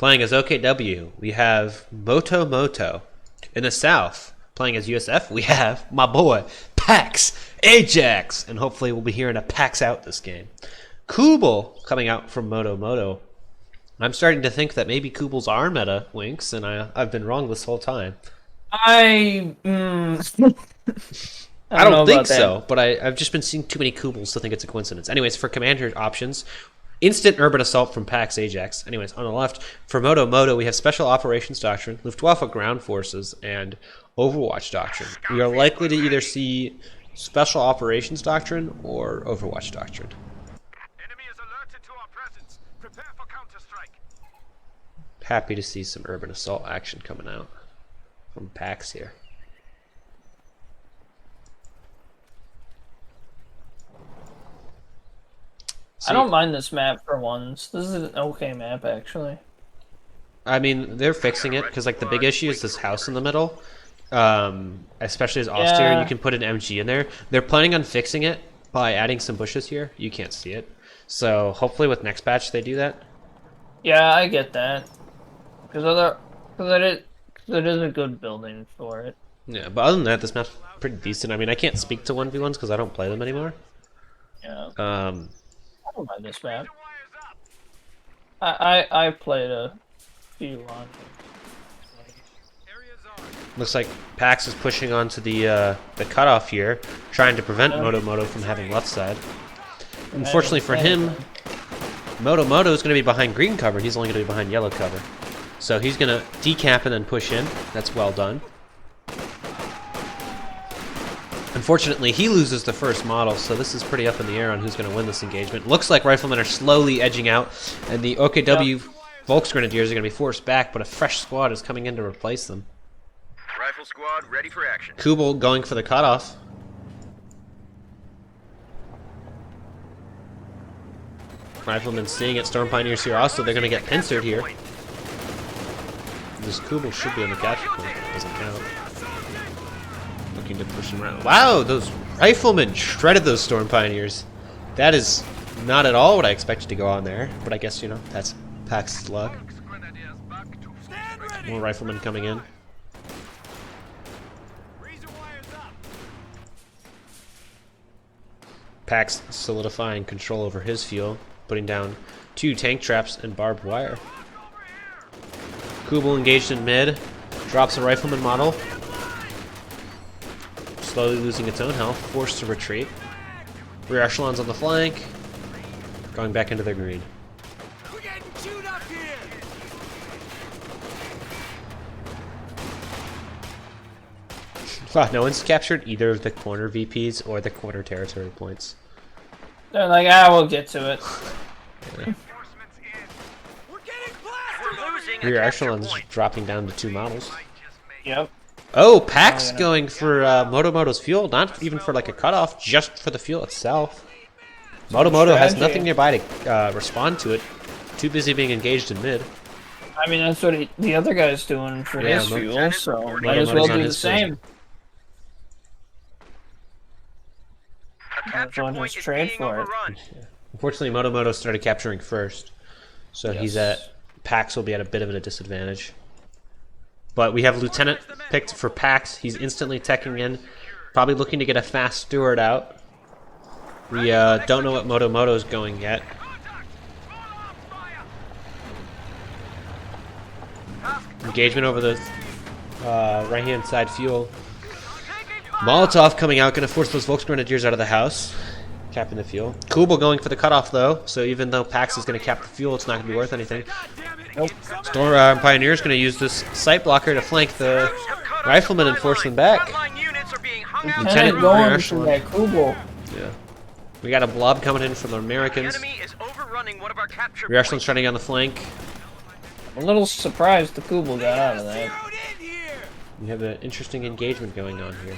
Playing as OKW, we have MotoMoto. In the south, playing as USF, we have my boy, Pax Ajax. And hopefully we'll be hearing a Pax out this game. Kubel coming out from MotoMoto. I'm starting to think that maybe Kubel's our meta, Winks, and I've been wrong this whole time. I don't think so, but I've just been seeing too many Kubels to think it's a coincidence. Anyways, for commander options, instant urban assault from Pax Ajax. Anyways, on the left, for MotoMoto, we have special operations doctrine, Luftwaffe ground forces, and Overwatch doctrine. We are likely to either see special operations doctrine or Overwatch doctrine. Enemy is alerted to our presence. Prepare for counter-strike. Happy to see some urban assault action coming out from Pax here. I don't mind this map for once. This is an okay map, actually. I mean, they're fixing it because, like, the big issue is this house in the middle. Especially as austere, you can put an MG in there. They're planning on fixing it by adding some bushes here. You can't see it. So hopefully with next patch they do that. Yeah, I get that. Because it is a good building for it. Yeah, but other than that, this map's pretty decent. I mean, I can't speak to 1v1s because I don't play them anymore. Yeah. I don't mind this map. I played a few on. Looks like Pax is pushing onto the cutoff here, trying to prevent MotoMoto from having left side. Unfortunately for him, MotoMoto is going to be behind green cover. He's only going to be behind yellow cover. So he's going to decap and then push in. That's well done. Unfortunately, he loses the first model, so this is pretty up in the air on who's going to win this engagement. Looks like Riflemen are slowly edging out, and the OKW Volksgrenadiers are going to be forced back, but a fresh squad is coming in to replace them. Rifle squad ready for action. Kubel going for the cutoff. Riflemen seeing it. Storm Pioneers here also. They're going to get pincered here. This Kubel should be on the capture point. Doesn't count. Looking to push him around. Wow, those Riflemen shredded those Storm Pioneers. That is not at all what I expected to go on there. But I guess, you know, that's Pax's luck. More Riflemen coming in. Pax solidifying control over his fuel, putting down 2 tank traps and barbed wire. Kubel engaged in mid, drops a Rifleman model, slowly losing its own health, forced to retreat. Rear echelons on the flank, going back into their green. We're getting chewed up here. Wow, no one's captured either of the corner VPs or the corner territory points. They're like, we'll get to it. Yeah. We're getting blasted. Rear echelons dropping down to 2 models. Yep. Oh, Pax going for MotoMoto's fuel, not even for like a cutoff, just for the fuel itself. MotoMoto has nothing nearby to respond to it. Too busy being engaged in mid. I mean, that's what the other guy's doing for his fuel, so might as well do the same. Might as well just trade for it. Unfortunately, MotoMoto started capturing first, so he's at Pax will be at a bit of a disadvantage. But we have Lieutenant picked for Pax. He's instantly teching in, probably looking to get a fast steward out. We don't know what MotoMoto's going yet. Engagement over the right-hand side fuel. Molotov coming out, going to force those Volksgrenadiers out of the house. Capping the fuel. Kubel going for the cutoff, though. So even though Pax is going to cap the fuel, it's not going to be worth anything. Nope. Storm Pioneer's going to use this sight blocker to flank the Riflemen and force them back. Lieutenant going for that Kubel. Yeah. We got a blob coming in from the Americans. Rear echelon's trying to get on the flank. I'm a little surprised the Kubel got out of that. We have an interesting engagement going on here.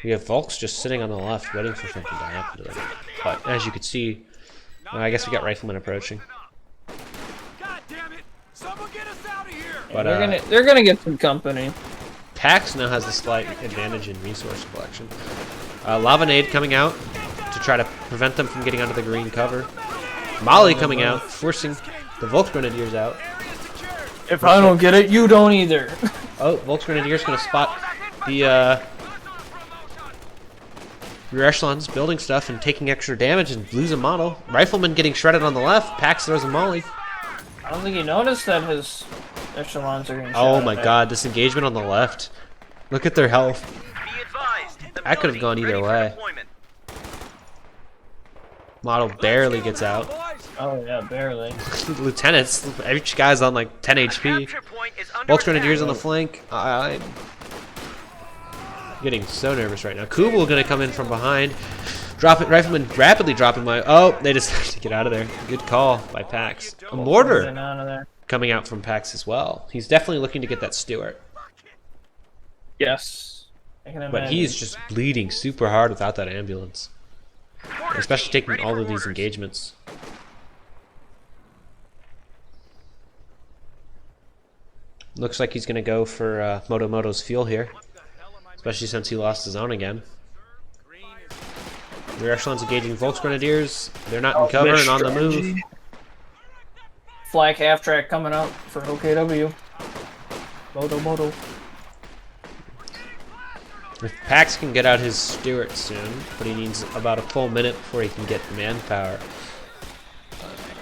We have Volks just sitting on the left, waiting for something to happen to them. But as you can see, I guess we got Riflemen approaching. But they're gonna get some company. Pax now has a slight advantage in resource collection. Lavanade coming out to try to prevent them from getting onto the green cover. Molly coming out, forcing the Volksgrenadiers out. If I don't get it, you don't either. Oh, Volksgrenadier's gonna spot the rear echelons building stuff and taking extra damage and lose a model. Rifleman getting shredded on the left. Pax throws a molly. I don't think he noticed that his echelons are getting Oh shot my at. god, this engagement on the left. Look at their health. Be advised, the That could have gone building either ready for way. deployment. Model barely gets out. Oh yeah, barely. Lieutenants, each guy's on like 10 HP. Capture point is under Volksgrenadiers on attack. the flank. I'm getting so nervous right now. Kubel gonna come in from behind. Drop it, Rifleman rapidly dropping my. Oh, they decided to get out of there. Good call by Pax. A mortar Getting out of there. coming out from Pax as well. He's definitely looking to get that Stewart. Yes. I can imagine. But he's just bleeding super hard without that ambulance. Especially taking all of these engagements. Looks like he's going to go for MotoMoto's fuel here. Especially since he lost his own again. Rear echelons engaging Volksgrenadiers. They're not in cover and on the move. Flag half track coming up for OKW. Moto. If Pax can get out his Stewart soon, but he needs about a full minute before he can get the manpower.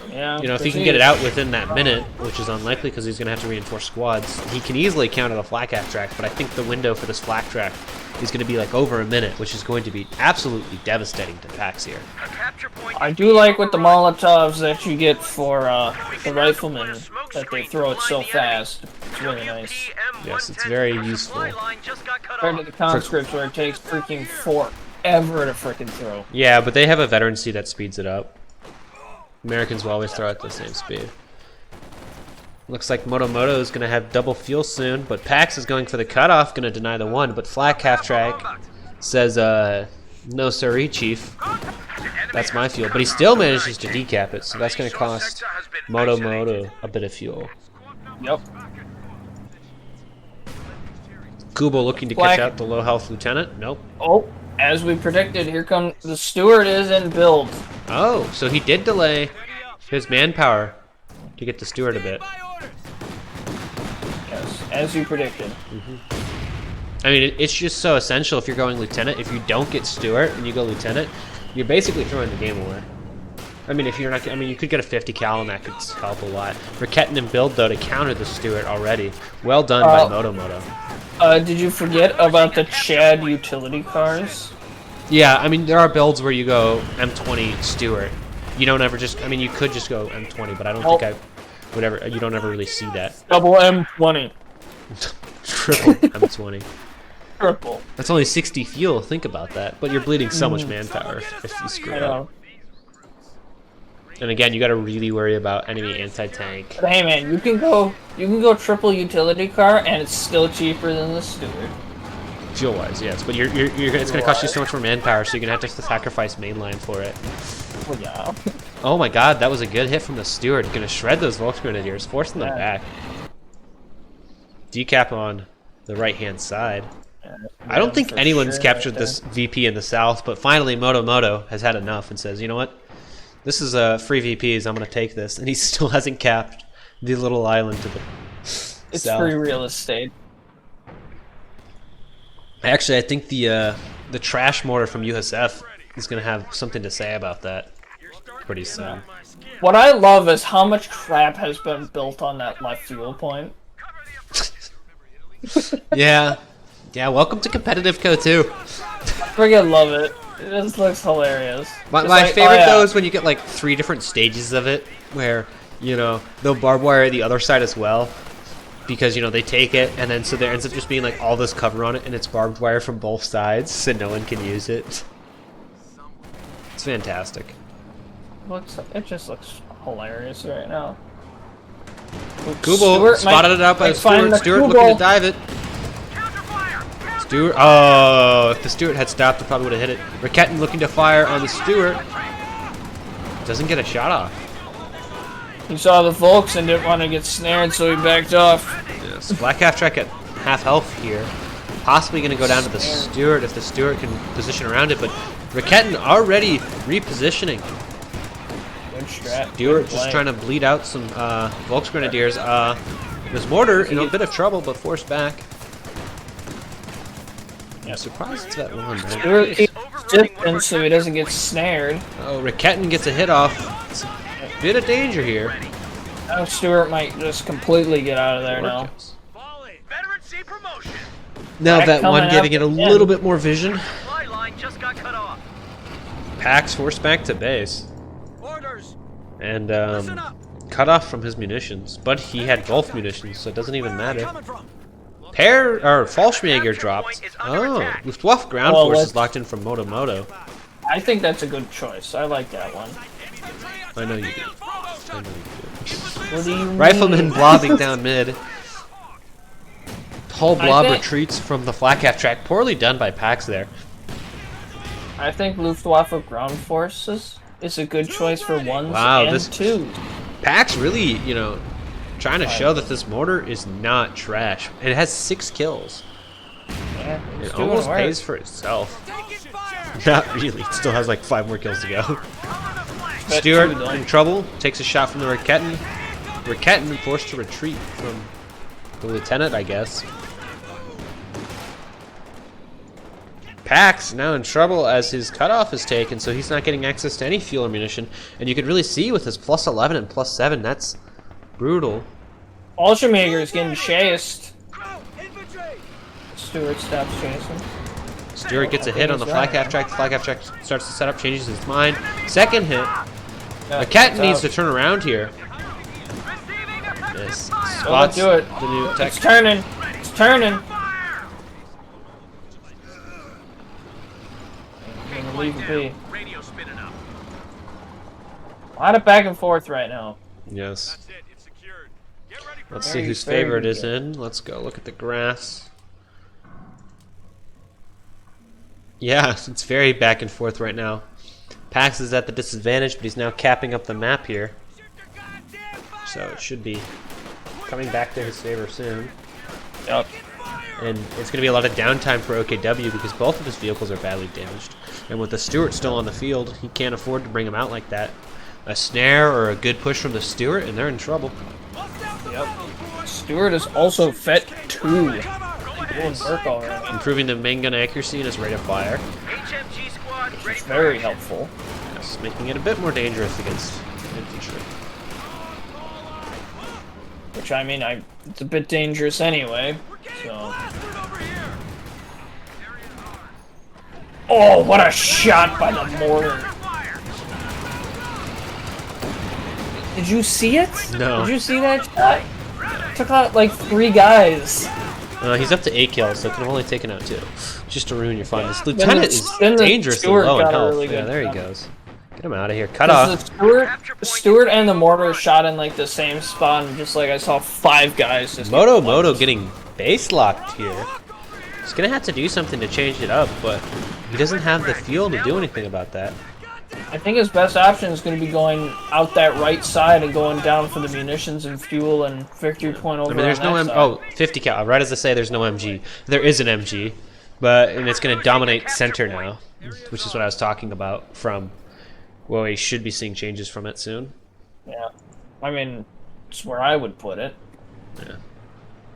Yeah. You know, if he can get it out within that minute, which is unlikely because he's going to have to reinforce squads, he can easily counter the flak half track, but I think the window for this flak track is going to be like over a minute, which is going to be absolutely devastating to Pax here. A capture point I do like with the Molotovs that you get for the riflemen that they throw it so fast. It's really nice. Yes, it's very useful. Compared to the conscripts where it takes freaking forever to freaking throw. Yeah, but they have a veterancy that speeds it up. Americans will always throw at the same speed. Looks like MotoMoto is going to have double fuel soon, but Pax is going for the cutoff, going to deny the one, but Flak half track says, no siree, chief. That's my fuel, but he still manages to decap it, so that's going to cost MotoMoto a bit of fuel. Yep. Kubo looking to catch out the low health lieutenant. Nope. Oh, as we predicted, here come the Stewart is in build. Oh, so he did delay his manpower to get the Stewart a bit. Yes, as you predicted. I mean, it's just so essential if you're going lieutenant. If you don't get Stewart and you go lieutenant, you're basically throwing the game away. I mean, if you're not, I mean, you could get a 50 cal and that could help a lot. Raketin and build though to counter the Stewart already. Well done by MotoMoto. Did you forget about the Chad utility cars? Yeah, I mean, there are builds where you go M20 Stewart. You don't ever just, I mean, you could just go M20, but I don't think I would ever, you don't ever really see that. Double M20. Triple M20. Triple. That's only 60 fuel, think about that. But you're bleeding so much manpower if you screw I up. know. And again, you gotta really worry about enemy anti-tank. But hey man, you can go triple utility car and it's still cheaper than the Stewart. Fuel-wise, yes, but it's gonna cost you so much more manpower, so you're gonna have to sacrifice mainline for it. Well, yeah. Oh my god, that was a good hit from the Stewart. Gonna shred those Volksgrenadiers, forcing them back. Decap on the right-hand side. I don't think anyone's captured this VP in the south, but finally MotoMoto has had enough and says, you know what? This is free VPs, I'm gonna take this. And he still hasn't capped the little island to the It's south. free real estate. Actually, I think the trash mortar from USF is gonna have something to say about that pretty soon. What I love is how much crap has been built on that left fuel point. Yeah. Yeah, welcome to competitive CO2. I freaking love it. It just looks hilarious. My Like, favorite oh, yeah. though is when you get like 3 different stages of it where, you know, they'll barbed wire the other side as well. Because, you know, they take it and then so there ends up just being like all this cover on it and it's barbed wire from both sides so no one can use it. It's fantastic. It just looks hilarious right now. Kubo spotted it out by Stewart. Stewart looking to dive it. Stewart. Oh, if the Stewart had stopped, it probably would have hit it. Raketin looking to fire on the Stewart. Doesn't get a shot off. He saw the Volks and didn't want to get snared, so he backed off. Yes. Black half track at half health here. Possibly going to go down to the Stewart if the Stewart can position around it, but Raketin already repositioning. Good strat. Stewart Good just play. trying to bleed out some Volksgrenadiers. This mortar in a bit of trouble, but forced back. I'm surprised it's that one. Stewart keeps distance so he doesn't get snared. Oh, Raketin gets a hit off. It's a bit of danger here. Now Stewart might just completely get out of there now. Veteran C promotion. Now Back that one coming giving it up a again. little bit more vision. Fly line just got cut off. Pax forced back to base. Orders. And Listen up. cut off from his munitions. But he had both munitions, so it doesn't even matter. Coming from. Fallschmager dropped. Oh, Luftwaffe ground Well, force let's- is locked in from MotoMoto. I think that's a good choice. I like that one. I know you do. I know you What do you do. Rifleman mean? blobbing down mid. Whole blob think- retreats from the flat cap track. Poorly done by Pax there. I think Luftwaffe ground forces is a good choice for ones Wow, and this- twos. Pax really, trying to show that this mortar is not trash. It has 6 kills. Yeah, it's It doing almost work. pays for itself. Not really. It still has like 5 more kills to go. Bet Stewart two, though. in trouble. Takes a shot from the Raketin. Raketin forced to retreat from the lieutenant, I guess. Pax now in trouble as his cutoff is taken, so he's not getting access to any fuel or munition. And you could really see with his plus 11 and plus 7, that's brutal. Fallschmager is getting chased. Stewart stops chasing. Stewart gets a hit on the flag half track. The flag half track starts to set up, changes his mind. Second hit. Yeah, Raketin it's needs out. to turn around here. Yes. Oh, Spots do it. the new tech. It's turning. It's turning. I'm gonna leave it be. Radio spinning up. A lot of back and forth right now. Yes. That's it. It's secured. Get ready for Let's see Very, whose very favor it is good. in. Let's go look at the grass. Yeah, it's very back and forth right now. Pax is at the disadvantage, but he's now capping up the map here. So it should be coming back to his favor soon. Yep. And it's going to be a lot of downtime for OKW because both of his vehicles are badly damaged. And with the Stewart still on the field, he can't afford to bring him out like that. A snare or a good push from the Stewart, and they're in trouble. Yep. Stewart is also FET 2. Doing work already. Improving the main gun accuracy and his rate of fire. HMG squad ready It's for very action. helpful. Yes, making it a bit more dangerous against infantry. Which, I mean, it's a bit dangerous anyway, so... Oh, what a shot by the mortar! Did you see it? No. Did you see that shot? Took out like 3 guys. He's up to 8 kills, so could have only taken out 2. Just to ruin your fun. This Then lieutenant the- is then the dangerously Stewart low in got a health. really Yeah, good there he shot. goes. Get him out of here. Cut Because off. the Stewart and the mortar shot in like the same spot, and just like I saw 5 guys just get MotoMoto punched. getting base locked here. He's gonna have to do something to change it up, but he doesn't have the fuel to do anything about that. I think his best option is going to be going out that right side and going down for the munitions and fuel and victory point over I mean, there's on no that M. side. Oh, 50 cal. Right as I say, there's no MG. There is an MG, and it's gonna dominate center now, which is what I was talking about. From, well, we should be seeing changes from it soon. Yeah, I mean, it's where I would put it.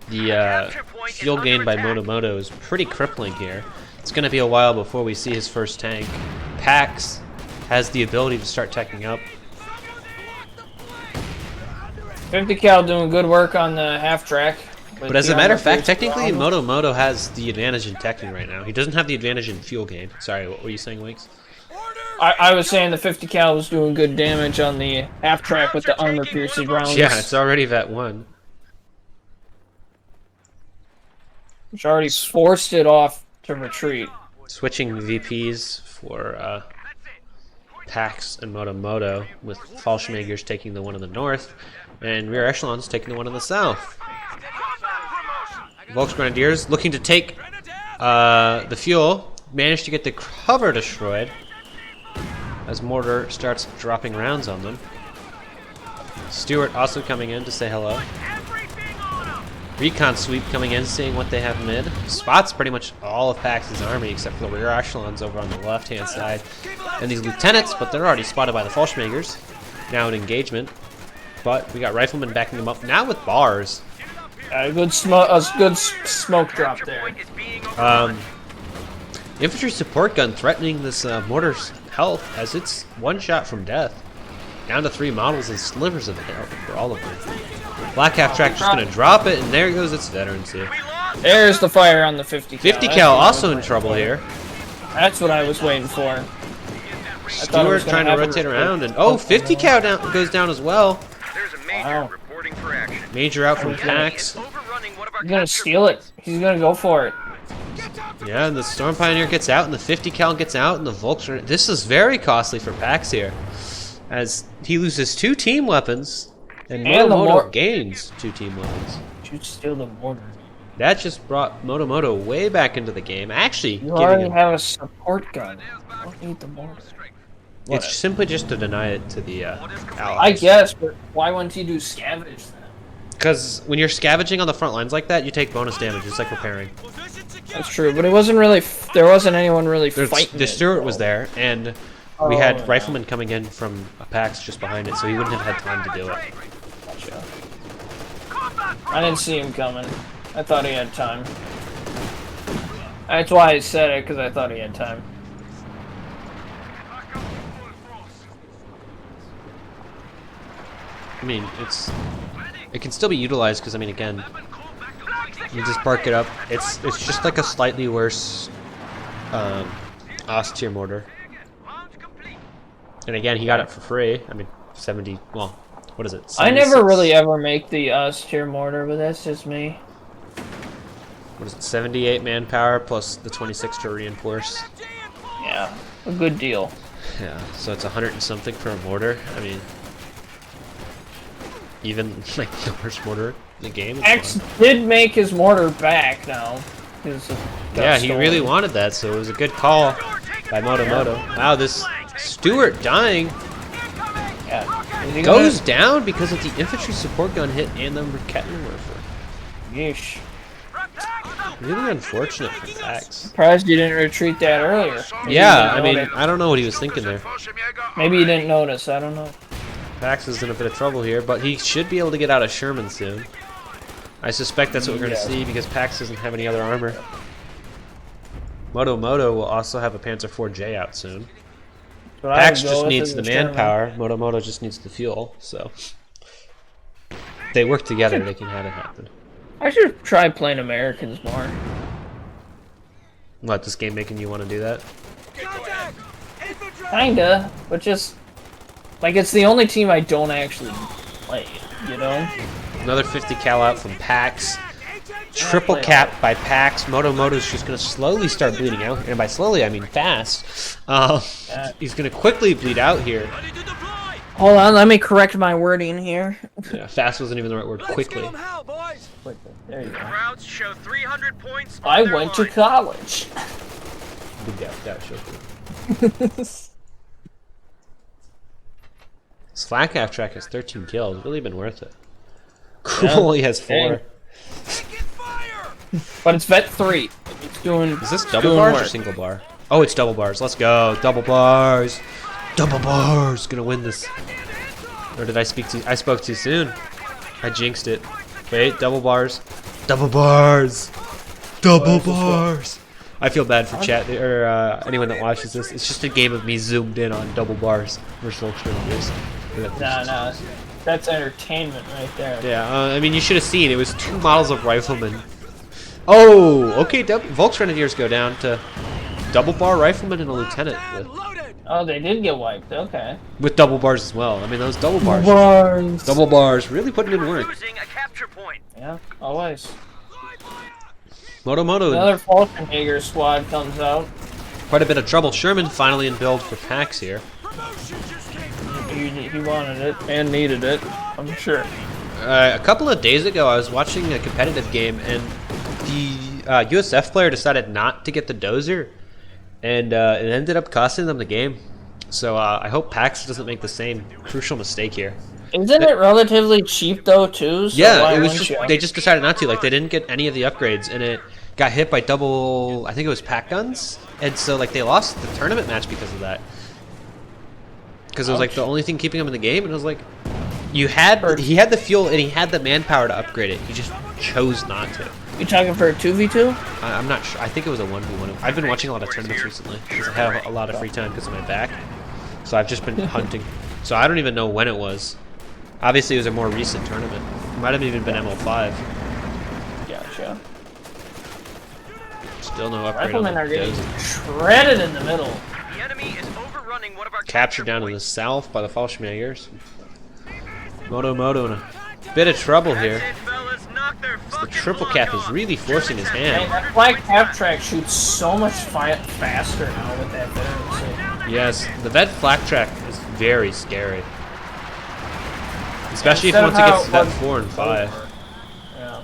The fuel gain by MotoMoto is pretty crippling here. It's going to be a while before we see his first tank. Pax has the ability to start teching up. 50 cal doing good work on the half track. But as a matter of fact, technically, Ground. MotoMoto has the advantage in teching right now. He doesn't have the advantage in fuel gain. Sorry, what were you saying, Winks? I was saying the 50 cal was doing good damage on the half track with the armor piercing rounds. Yeah, it's already Vet 1. Which already forced it off to retreat. Switching VPs for Pax and MotoMoto, with Fallschmagers taking the one in the north, and Rear Echelons taking the one in the south. Volksgrenadiers looking to take the fuel, managed to get the cover destroyed as Mortar starts dropping rounds on them. Stewart also coming in to say hello. Recon sweep coming in, seeing what they have mid. Spots pretty much all of Pax's army except for the rear echelons over on the left-hand side. And these lieutenants, but they're already spotted by the Fallschmagers. Now in engagement. But we got riflemen backing them up, now with bars. A good smoke drop there. Infantry support gun threatening this mortar's health as it's one shot from death. Down to 3 models and slivers of health for all of them. Black half track just gonna drop it, and there goes its veterancy. There's the fire on the 50 cal. 50 cal also in trouble here. That's what I was waiting for. Stewart trying to rotate around, and 50 cal goes down as well. There's a major reporting for action. Major out from Pax. Overrunning one of our He's gonna steal it. He's gonna go for it. Yeah, and the Storm Pioneer gets out, and the 50 cal gets out, and the Vulcan. This is very costly for Pax here, as he loses 2 team weapons, and MotoMoto gains 2 team weapons. Should steal the mortar. That just brought MotoMoto way back into the game. Actually, You already have a support gun. I don't need the mortar. It's simply just to deny it to the allies. I guess, but why wouldn't he do scavenge then? Because when you're scavenging on the front lines like that, you take bonus damage. It's like repairing. That's true, but it wasn't really. There wasn't anyone really fighting. The Stewart was there, and we had yeah. riflemen coming in from a PAX just behind it, so he wouldn't have had time to do it. Gotcha. I didn't see him coming. I thought he had time. That's why I said it, because I thought he had time. I mean, it can still be utilized because I mean, again, you just bark it up. It's just like a slightly worse OS tier mortar. And again, he got it for free. I mean, 70. Well, what is it? 76? I never really ever make the tier mortar, but that's just me. What is it? 78 manpower plus the 26 to reinforce. Yeah, a good deal. Yeah, so it's 100 and something for a mortar. I mean, even like the worst mortar in the game. X did make his mortar back now. Yeah, he really wanted that, so it was a good call by MotoMoto. Wow, this Stewart dying Yeah. goes down because of the infantry support gun hit and the Kettenwerfer. Yeesh. Really unfortunate for Pax. Surprised you didn't retreat that earlier. Maybe Yeah, you I didn't mean, notice. I don't know what he was thinking there. Maybe you didn't notice. I don't know. Pax is in a bit of trouble here, but he should be able to get out of Sherman soon. I suspect that's what we're going to see because Pax doesn't have any other armor. MotoMoto will also have a Panzer IV-J out soon. But Pax just needs the manpower. MotoMoto just needs the fuel, so they work together. They can have it happen. I should try playing Americans more. What, this game making you want to do that? Kinda, but just like it's the only team I don't actually play. You know? Another 50 cal out from Pax. Triple cap by Pax. MotoMoto's just going to slowly start bleeding out. And by slowly, I mean fast. He's going to quickly bleed out here. Hold on, let me correct my wording here. Yeah, fast wasn't even the right word. Quickly. There you go. Crowds show 300 points. I went to college. Big doubt show. Slack half track has 13 kills. Really been worth it. Cool, he has 4. But it's vet 3. It's doing. Is this double bars or single bar? Oh, it's double bars. Let's go. Double bars. Double bars. Gonna win this. Or did I speak too? I spoke too soon. I jinxed it. Wait, double bars. Double bars. Double bars. I feel bad for chat or anyone that watches this. It's just a game of me zoomed in on double bars versus Volkswagen. Nah, that's entertainment right there. Yeah, I mean, you should have seen. It was 2 models of riflemen. Oh, okay. Volksgrenadiers go down to double bar rifleman and a lieutenant Oh, they did get wiped. Okay. with double bars as well. I mean, those double bars. Bars. Double bars, really putting in work. Losing a capture point. Yeah, always. MotoMoto, Another Falkenhager squad comes out. quite a bit of trouble. Sherman finally in build for Pax here. He wanted it and needed it, I'm sure. A couple of days ago, I was watching a competitive game, and the USF player decided not to get the dozer, and it ended up costing them the game. So I hope Pax doesn't make the same crucial mistake here. Isn't it relatively cheap though too? So Yeah, why it was wouldn't just you? they just decided not to. Like, they didn't get any of the upgrades, and it got hit by double. I think it was pack guns, and so like they lost the tournament match because of that. Because it was like the only thing keeping them in the game, and it was like, he had the fuel and he had the manpower to upgrade it. He just chose not to. You talking for a 2v2? I'm not sure. I think it was a 1v1. I've been watching a lot of tournaments recently because I have a lot of free time because of my back. So I've just been hunting. So I don't even know when it was. Obviously, it was a more recent tournament. It might have even been ML5. Gotcha. Still no upgrade on Riflemen are the getting Dozer. shredded in the middle. The enemy is overrunning one of our Captured down to the south by the Fallschmagers. MotoMoto in a bit of trouble here. The triple cap is really forcing his Man, hand. that black half track shoots so much faster now with that veterancy. Yes, the Vet flak track is very scary. Especially if Instead once it of gets to how that it 4 and 5. Yeah.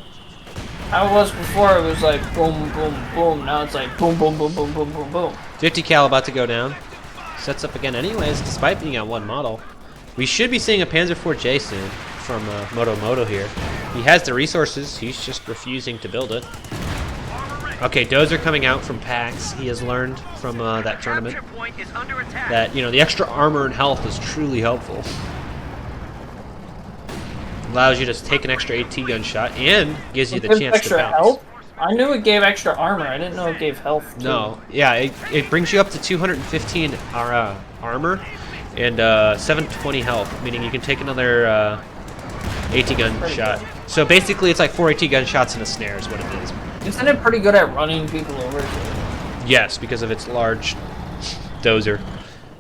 How it was before, it was like boom, boom, boom. Now it's like boom, boom, boom, boom, boom, boom, boom. 50 cal about to go down. Sets up again anyways, despite being on one model. We should be seeing a Panzer IV soon from MotoMoto here. He has the resources, he's just refusing to build it. Okay, Dozer coming out from PAX. He has learned from that tournament that, you know, the extra armor and health is truly helpful. Allows you to take an extra AT gun shot and gives you the chance to extra bounce. health? I knew it gave extra armor. I didn't know it gave health too. No, yeah, it brings you up to 215 armor and 720 health, meaning you can take another AT gun shot. So basically, it's like 4 AT gun shots in a snare is what it is. Isn't it pretty good at running people over? Yes, because of its large Dozer.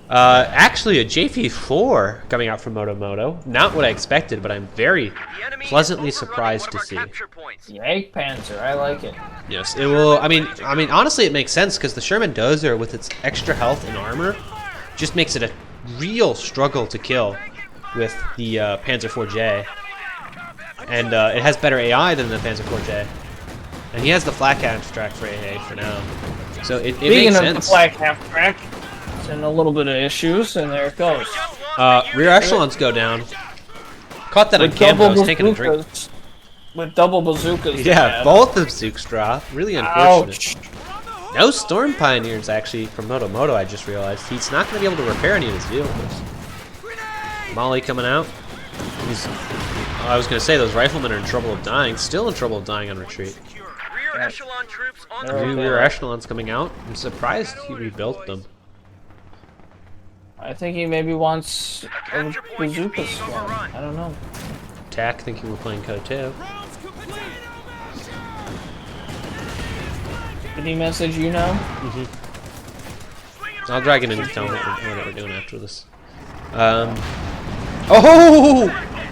Actually, a JP4 coming out from MotoMoto. Not what I expected, but I'm very pleasantly surprised to see. Yay, Panzer, I like it. Yes, it will. I mean, honestly, it makes sense because the Sherman Dozer, with its extra health and armor, just makes it a real struggle to kill with the Panzer IV-J. And it has better AI than the Panzer IV-J. And he has the flak abstract for AA for now. So it makes sense. Speaking of the black half track, it's in a little bit of issues, and there it goes. Rear echelons go down. Caught that on camera. I was taking a drink. With double bazookas. Yeah, both of Zooks drop. Really unfortunate. Ouch. No Storm Pioneers, actually, from MotoMoto, I just realized. He's not going to be able to repair any of his vehicles. Molly coming out. I was going to say, those riflemen are in trouble of dying. Still in trouble of dying on retreat. Rear echelon troops on the New rear echelons coming out. I'm surprised he rebuilt them. I think he maybe wants a bazooka swarm. I don't know. Tack thinking we're playing COH2. Did he message you now? I'll drag him in to tell him what we're doing after this. Oh!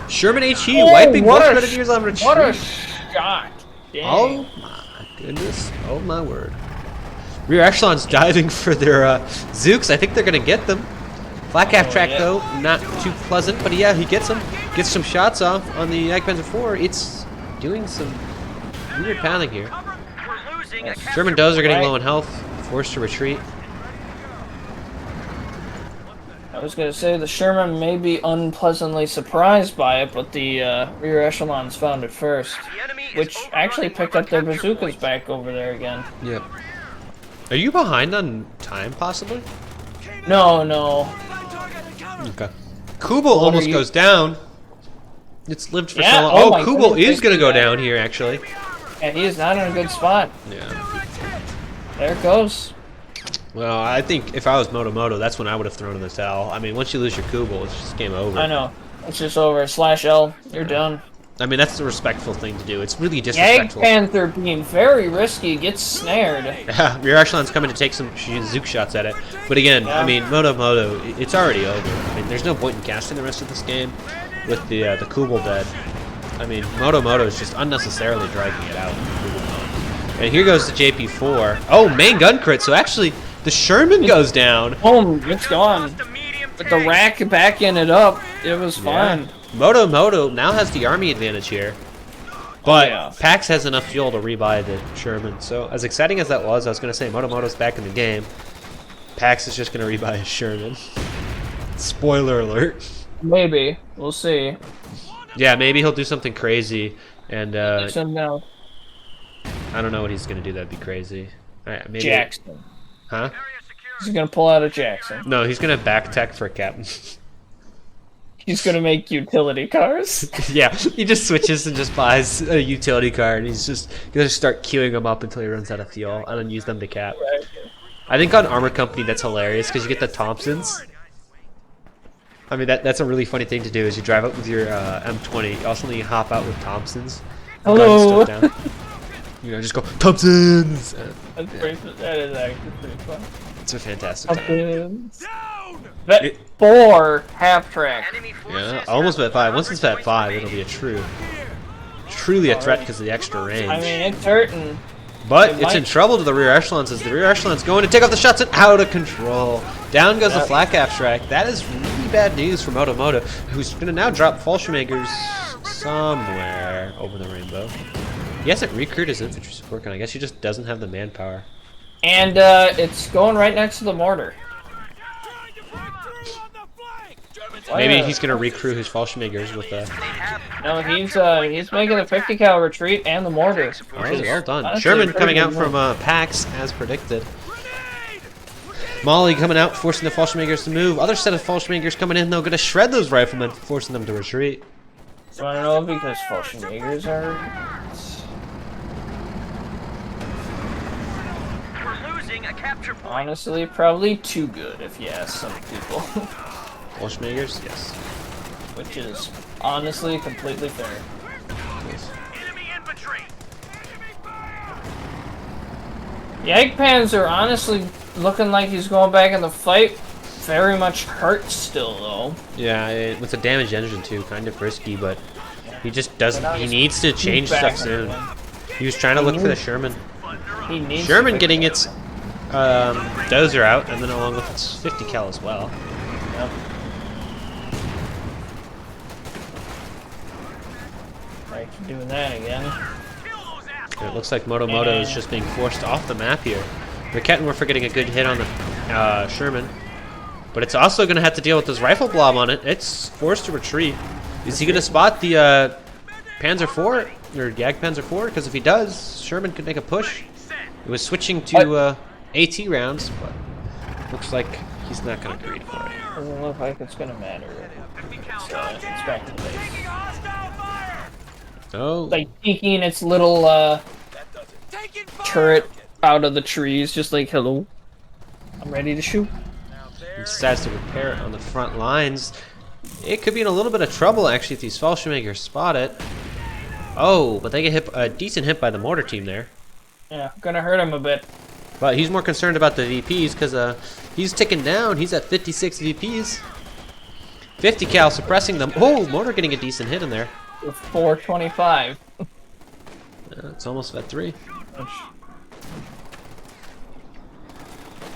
Sherman HE wiping both Grenadiers on retreat. What a shot! Dang. Oh my goodness. Oh my word. Rear echelons diving for their Zooks. I think they're going to get them. Flak half track though, not too pleasant, but yeah, he gets them. Gets some shots off on the Panzer IV. It's doing some weird pathing here. German Dozer getting low in health, forced to retreat. I was going to say the Sherman may be unpleasantly surprised by it, but the rear echelons found it first, which actually picked up their bazookas back over there again. Yep. Are you behind on time, possibly? No, no. Okay. Kubel almost goes down. It's lived for so long. oh Oh, my Kubel goodness, is going to go down here, actually. And he is not in a good spot. Yeah. There it goes. Well, I think if I was MotoMoto, that's when I would have thrown in the towel. I mean, once you lose your Kubel, it's just game over. I know. It's just over. /L. You're done. I mean, that's the respectful thing to do. It's really Yag disrespectful. Panther being very risky, gets snared. Yeah, rear echelon's coming to take some Zook shots at it. But again, I mean, MotoMoto, it's already over. I mean, there's no point in casting the rest of this game with the Kubel dead. I mean, MotoMoto is just unnecessarily dragging it out. And here goes the JP4. Oh, main gun crit. So actually, the Sherman goes down. Boom, it's gone. With the rack backing it up, it was fine. Yeah. MotoMoto now has the army advantage here. But PAX has enough fuel to rebuy the Sherman. So as exciting as that was, I was going to say MotoMoto's back in the game. PAX is just going to rebuy his Sherman. Spoiler alert. Maybe. We'll see. Yeah, maybe he'll do something crazy. And I No. don't know what he's going to do. That'd be crazy. All right, maybe. Jackson. Huh? He's going to pull out a Jackson. No, he's going to back tech for a captain. He's gonna make utility cars. Yeah, he just switches and just buys a utility car, and he's just gonna start queuing them up until he runs out of fuel, and then use them to cap. Right. I think on Armor Company that's hilarious because you get the Thompsons. I mean that's a really funny thing to do is you drive up with your M20, also you hop out with Thompsons. Hello. Gun stuff down. You know, just go Thompsons. That is actually pretty fun. It's a fantastic time. Vet 4 half track. Yeah, almost at 5. Once it's at 5, it'll be a truly a threat because of the extra range. I mean, it's hurting. But it's in trouble to the rear echelons as the rear echelon's going to take off the shots and out of control. Down goes the flat cap track. That is really bad news for MotoMoto, who's going to now drop Fallschirmjägers somewhere over the rainbow. He hasn't recruited his infantry support gun. I guess he just doesn't have the manpower. And it's going right next to the mortar. Maybe he's going to recruit his Fallschirmjägers with a... No, he's making a 50 cal retreat and the mortar. Oh, well done. Sherman coming out from PAX as predicted. Molly coming out, forcing the Fallschirmjägers to move. Other set of Fallschirmjägers coming in, though, going to shred those riflemen, forcing them to retreat. So I don't know because Fallschirmjägers are... Honestly, probably too good if you ask some people. Fallschirmjägers? Yes. Which is honestly completely fair. Jagdpanzer are honestly looking like he's going back in the fight. Very much hurt still, though. Yeah, with a damaged engine too, kind of risky, but he just doesn't. He needs to change stuff soon. He was trying to look for the Sherman. Sherman getting its dozer out, and then along with its 50 cal as well. Yep. Right, doing that again. It looks like MotoMoto is just being forced off the map here. The Kettenwerfer getting a good hit on the Sherman. But it's also going to have to deal with this rifle blob on it. It's forced to retreat. Is he going to spot the Panzer IV? Or Jagdpanzer IV? Because if he does, Sherman could make a push. It was switching to AT rounds, but looks like he's not going to agree for it. Doesn't look like it's going to matter. It's back to the base. Oh. Like peeking its little turret out of the trees, just like, hello, I'm ready to shoot. He decides to repair it on the front lines. It could be in a little bit of trouble, actually, if these Fallschirmjägers spot it. Oh, but they get hit, a decent hit by the mortar team there. Yeah, gonna hurt him a bit. But he's more concerned about the VPs because he's ticking down. He's at 56 VPs. 50 cal suppressing them. Oh, mortar getting a decent hit in there. With 425. It's almost at 3.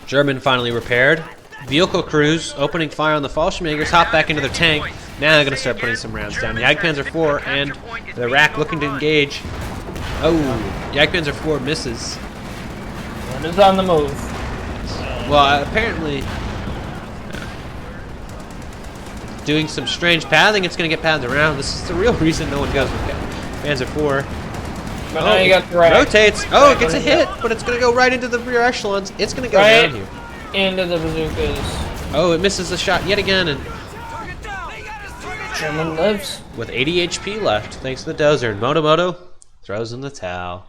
German finally repaired. Vehicle crews opening fire on the Fallschirmjägers, hop back into their tank. Now they're going to start putting some rounds down. Jagdpanzer IV and the Rack looking to engage. Oh, Jagdpanzer IV misses. One is on the move. Well, apparently doing some strange pathing. It's going to get pathed around. This is the real reason no one goes with Panzer IV. But now you got the Rack. Rotates. Oh, it gets a hit, but it's going to go right into the rear echelons. It's going to go down here. Into the bazookas. Oh, it misses the shot yet again, and Sherman lives. with 80 HP left, thanks to the dozer, and MotoMoto throws in the towel.